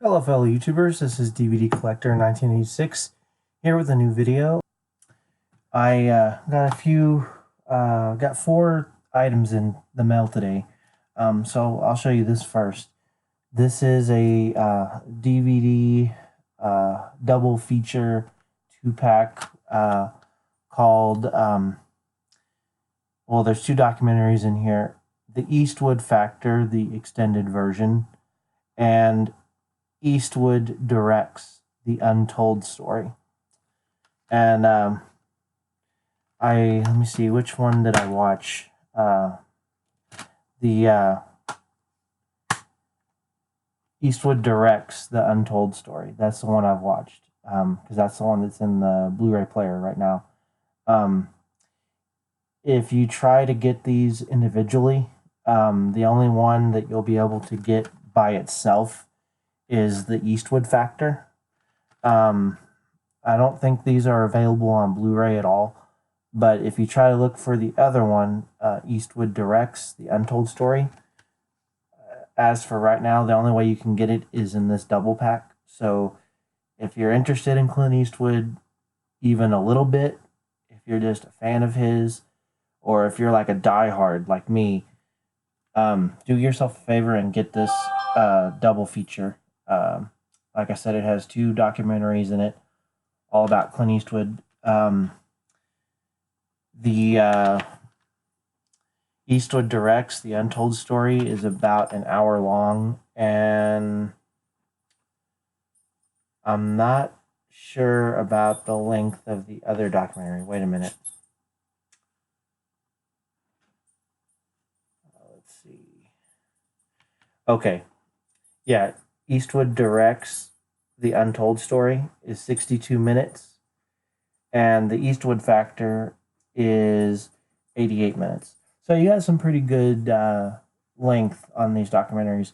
Hello fellow YouTubers, this is DVD Collector 1986 here with a new video. I got 4 items in the mail today, so I'll show you this first. This is a DVD double feature 2-pack called, well, there's 2 documentaries in here. The Eastwood Factor, the extended version, and Eastwood Directs, The Untold Story. And let me see, which one did I watch? The Eastwood Directs, The Untold Story. That's the one I've watched, because that's the one that's in the Blu-ray player right now. If you try to get these individually, the only one that you'll be able to get by itself is the Eastwood Factor. I don't think these are available on Blu-ray at all, but if you try to look for the other one, Eastwood Directs, The Untold Story, as for right now, the only way you can get it is in this double pack. So if you're interested in Clint Eastwood even a little bit, if you're just a fan of his, or if you're like a diehard like me, do yourself a favor and get this double feature. Like I said, it has 2 documentaries in it, all about Clint Eastwood. The Eastwood Directs, The Untold Story, is about an hour long, and I'm not sure about the length of the other documentary. Wait a minute. Let's see. Okay. Yeah, Eastwood Directs, The Untold Story, is 62 minutes, and the Eastwood Factor is 88 minutes. So you got some pretty good length on these documentaries.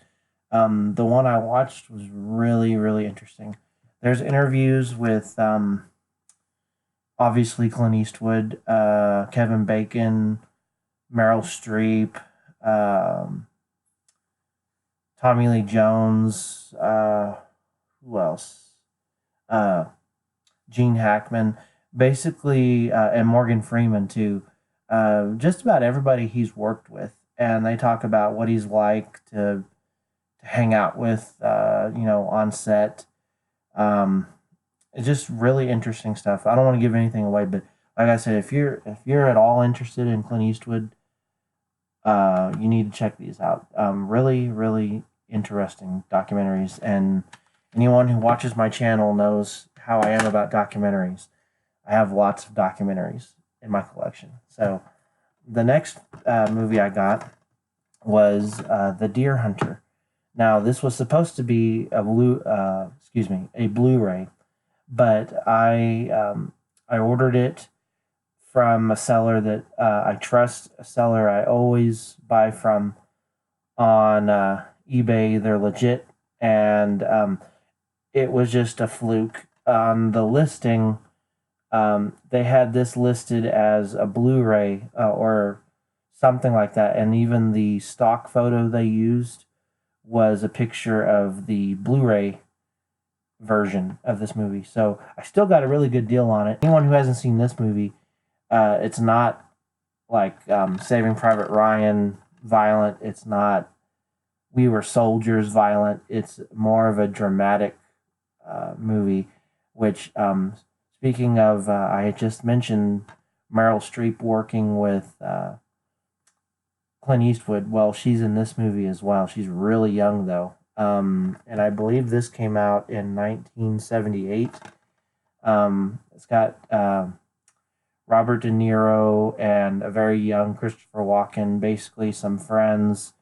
The one I watched was really, really interesting. There's interviews with, obviously, Clint Eastwood, Kevin Bacon, Meryl Streep, Tommy Lee Jones, who else? Gene Hackman, basically, and Morgan Freeman too. Just about everybody he's worked with, and they talk about what he's like to hang out with, on set. It's just really interesting stuff. I don't want to give anything away, but like I said, if you're at all interested in Clint Eastwood, you need to check these out. Really, really interesting documentaries, and anyone who watches my channel knows how I am about documentaries. I have lots of documentaries in my collection. So the next movie I got was The Deer Hunter. Now this was supposed to be a Blu-ray, but I ordered it from a seller that I trust, a seller I always buy from on eBay. They're legit, and it was just a fluke. On the listing, they had this listed as a Blu-ray or something like that, and even the stock photo they used was a picture of the Blu-ray version of this movie. So I still got a really good deal on it. Anyone who hasn't seen this movie, it's not like Saving Private Ryan violent. It's not We Were Soldiers violent. It's more of a dramatic movie, which, speaking of, I had just mentioned Meryl Streep working with Clint Eastwood. Well, she's in this movie as well. She's really young, though. And I believe this came out in 1978. It's got Robert De Niro and a very young Christopher Walken, basically some friends.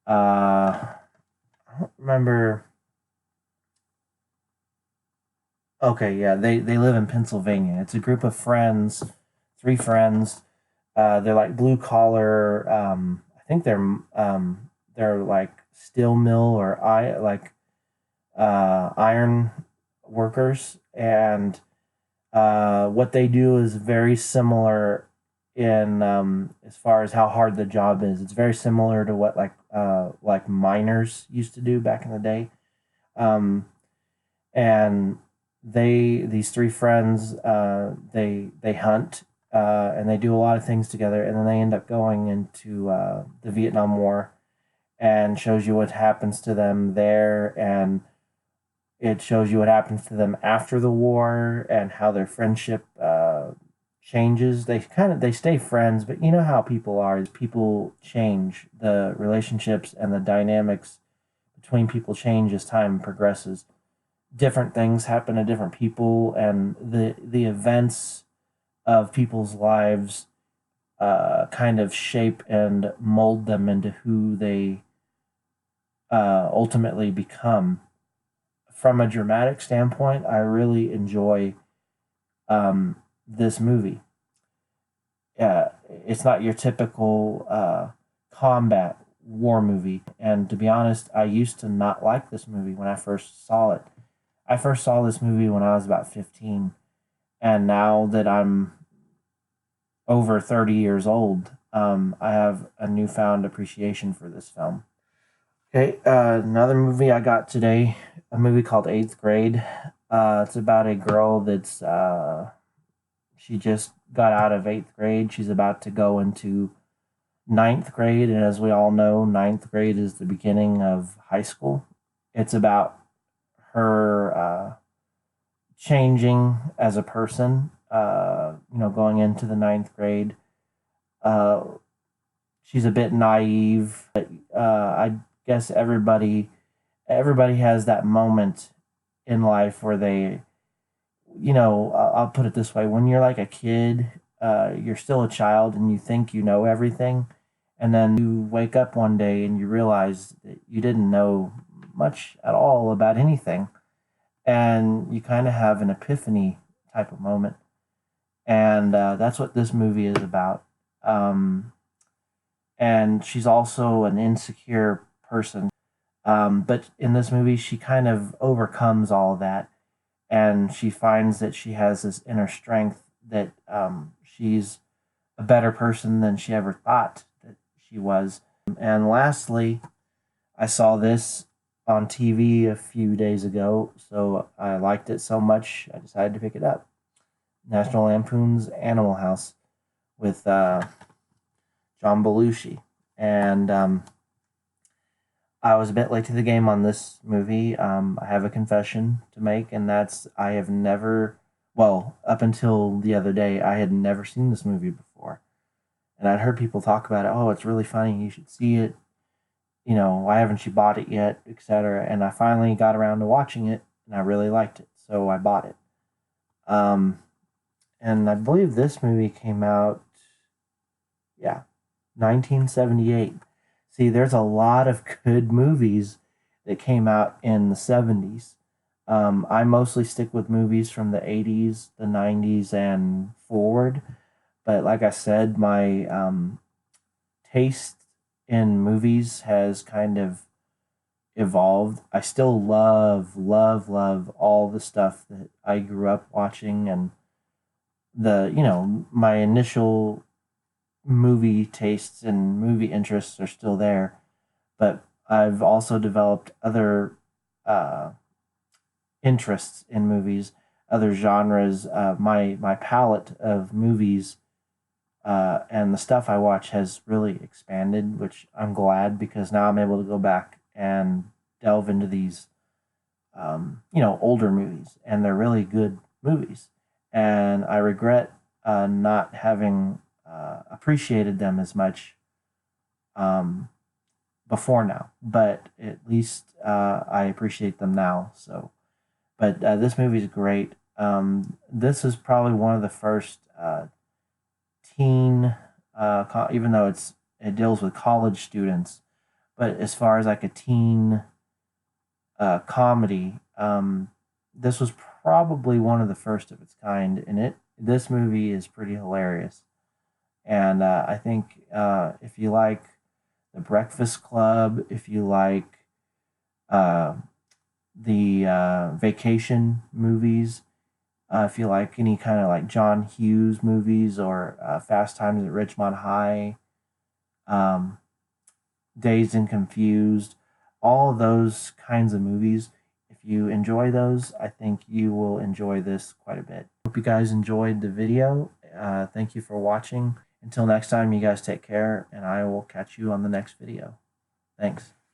I don't remember. Okay, yeah, they live in Pennsylvania. It's a group of friends, 3 friends. They're like blue collar. I think they're like steel mill or iron workers, and what they do is very similar in as far as how hard the job is. It's very similar to what like miners used to do back in the day. Um, and these three friends, they hunt, and they do a lot of things together, and then they end up going into the Vietnam War, and shows you what happens to them there, and it shows you what happens to them after the war and how their friendship changes. They stay friends, but you know how people are. Is people change, the relationships and the dynamics between people change as time progresses. Different things happen to different people, and the events of people's lives kind of shape and mold them into who they ultimately become. From a dramatic standpoint, I really enjoy this movie. It's not your typical combat war movie, and to be honest, I used to not like this movie when I first saw it. I first saw this movie when I was about 15, and now that I'm over 30 years old, I have a newfound appreciation for this film. Okay, another movie I got today, a movie called Eighth Grade. It's about a girl that's she just got out of eighth grade. She's about to go into ninth grade, and as we all know, ninth grade is the beginning of high school. It's about her changing as a person. Going into the ninth grade. Uh, she's a bit naive, but I guess everybody has that moment in life where they, I'll put it this way: when you're like a kid, you're still a child and you think you know everything, and then you wake up one day and you realize that you didn't know much at all about anything, and you kind of have an epiphany type of moment, and that's what this movie is about. Um, and she's also an insecure person. But in this movie, she kind of overcomes all of that, and she finds that she has this inner strength that she's a better person than she ever thought that she was. And lastly, I saw this on TV a few days ago, so I liked it so much I decided to pick it up. National Lampoon's Animal House with John Belushi, and I was a bit late to the game on this movie. I have a confession to make, and that's I have never, well, up until the other day, I had never seen this movie before. And I'd heard people talk about it. Oh, it's really funny. You should see it. Why haven't you bought it yet, etc. And I finally got around to watching it, and I really liked it, so I bought it. Um, and I believe this movie came out, yeah, 1978. See, there's a lot of good movies that came out in the 70s. I mostly stick with movies from the 80s, the 90s, and forward. But like I said, my taste in movies has kind of evolved. I still love, love, love all the stuff that I grew up watching, and my initial movie tastes and movie interests are still there, but I've also developed other uh, interests in movies, other genres. My palette of movies and the stuff I watch has really expanded, which I'm glad because now I'm able to go back and delve into these older movies, and they're really good movies. And I regret not having appreciated them as much um, before now, but at least I appreciate them now. So, but this movie is great. This is probably one of the first teen, even though it deals with college students, but as far as like a teen comedy, this was probably one of the first of its kind, and this movie is pretty hilarious. And I think if you like The Breakfast Club, if you like uh, the vacation movies, if you like any kind of like John Hughes movies or Fast Times at Ridgemont High, um, Dazed and Confused, all those kinds of movies, you enjoy those, I think you will enjoy this quite a bit. Hope you guys enjoyed the video. Thank you for watching. Until next time, you guys take care, and I will catch you on the next video. Thanks.